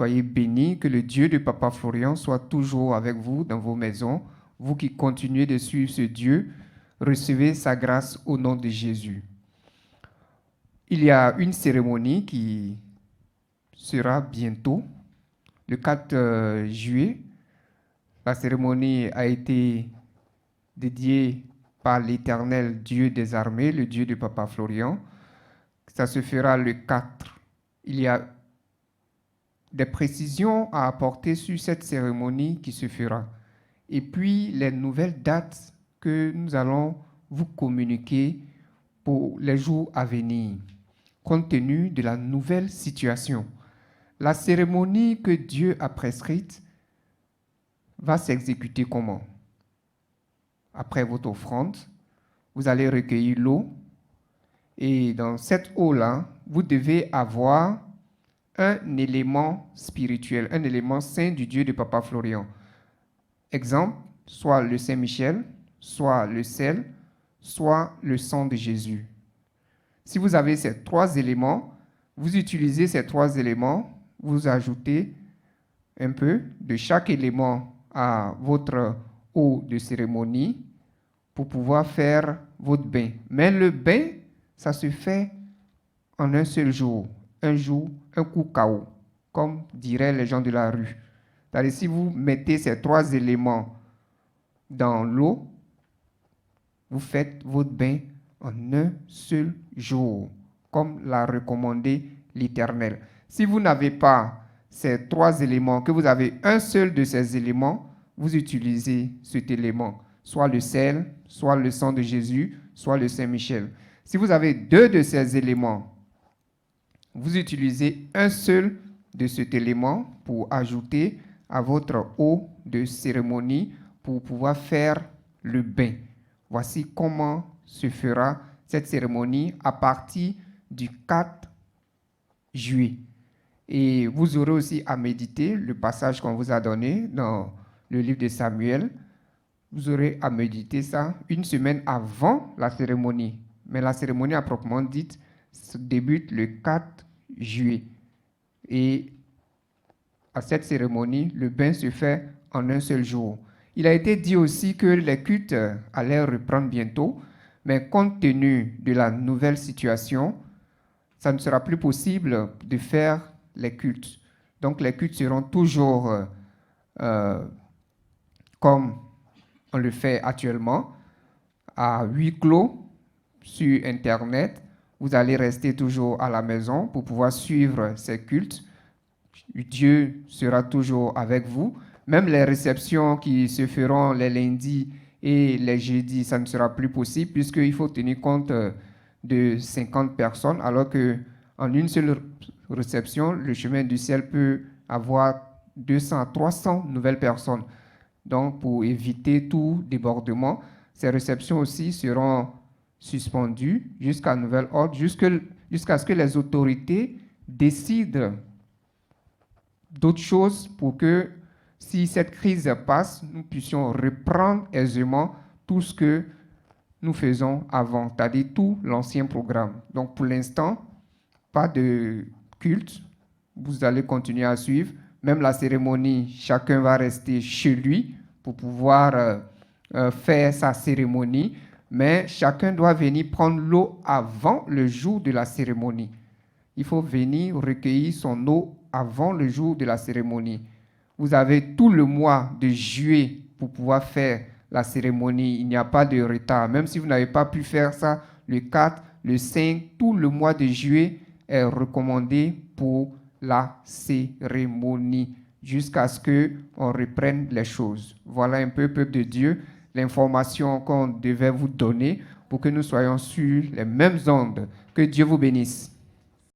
Soyez bénis, que le Dieu de Papa Florian soit toujours avec vous dans vos maisons. Vous qui continuez de suivre ce Dieu, recevez sa grâce au nom de Jésus. Il y a une cérémonie qui sera bientôt, le 4 juillet. La cérémonie a été dédiée par l'Éternel Dieu des armées, le Dieu de Papa Florian. Ça se fera le 4. Il y a des précisions à apporter sur cette cérémonie qui se fera. Et puis, les nouvelles dates que nous allons vous communiquer pour les jours à venir, compte tenu de la nouvelle situation. La cérémonie que Dieu a prescrite va s'exécuter comment? Après votre offrande, vous allez recueillir l'eau et dans cette eau-là, vous devez avoir un élément spirituel, un élément saint du Dieu de Papa Florian. Exemple, soit le Saint-Michel, soit le sel, soit le sang de Jésus. Si vous avez ces trois éléments, vous utilisez ces trois éléments, vous ajoutez un peu de chaque élément à votre eau de cérémonie pour pouvoir faire votre bain. Mais le bain, ça se fait en un seul jour. Un jour, un coup KO, comme diraient les gens de la rue. C'est-à-dire, si vous mettez ces trois éléments dans l'eau, vous faites votre bain en un seul jour, comme l'a recommandé l'Éternel. Si vous n'avez pas ces trois éléments, que vous avez un seul de ces éléments, vous utilisez cet élément, soit le sel, soit le sang de Jésus, soit le Saint-Michel. Si vous avez deux de ces éléments, vous utilisez un seul de cet élément pour ajouter à votre eau de cérémonie pour pouvoir faire le bain. Voici comment se fera cette cérémonie à partir du 4 juillet. Et vous aurez aussi à méditer le passage qu'on vous a donné dans le livre de Samuel. Vous aurez à méditer ça une semaine avant la cérémonie. Mais la cérémonie à proprement dite débute le 4 juillet. Et à cette cérémonie, le bain se fait en un seul jour. Il a été dit aussi que les cultes allaient reprendre bientôt, mais compte tenu de la nouvelle situation, ça ne sera plus possible de faire les cultes. Donc les cultes seront toujours comme on le fait actuellement, à huis clos sur Internet. Vous allez rester toujours à la maison pour pouvoir suivre ces cultes. Dieu sera toujours avec vous. Même les réceptions qui se feront les lundis et les jeudis, ça ne sera plus possible puisqu'il faut tenir compte de 50 personnes, alors qu'en une seule réception, le chemin du ciel peut avoir 200 à 300 nouvelles personnes. Donc, pour éviter tout débordement, ces réceptions aussi seront suspendues jusqu'à nouvel ordre, jusqu'à ce que les autorités décident d'autres choses pour que, si cette crise passe, nous puissions reprendre aisément tout ce que nous faisons avant, c'est-à-dire tout l'ancien programme. Donc, pour l'instant, pas de culte. Vous allez continuer à suivre. Même la cérémonie, chacun va rester chez lui pour pouvoir faire sa cérémonie. Mais chacun doit venir prendre l'eau avant le jour de la cérémonie. Il faut venir recueillir son eau avant le jour de la cérémonie. Vous avez tout le mois de juillet pour pouvoir faire la cérémonie. Il n'y a pas de retard. Même si vous n'avez pas pu faire ça le 4, le 5, tout le mois de juillet est recommandé pour la cérémonie jusqu'à ce qu'on reprenne les choses. Voilà un peu, peuple de Dieu, l'information qu'on devait vous donner pour que nous soyons sur les mêmes ondes. Que Dieu vous bénisse.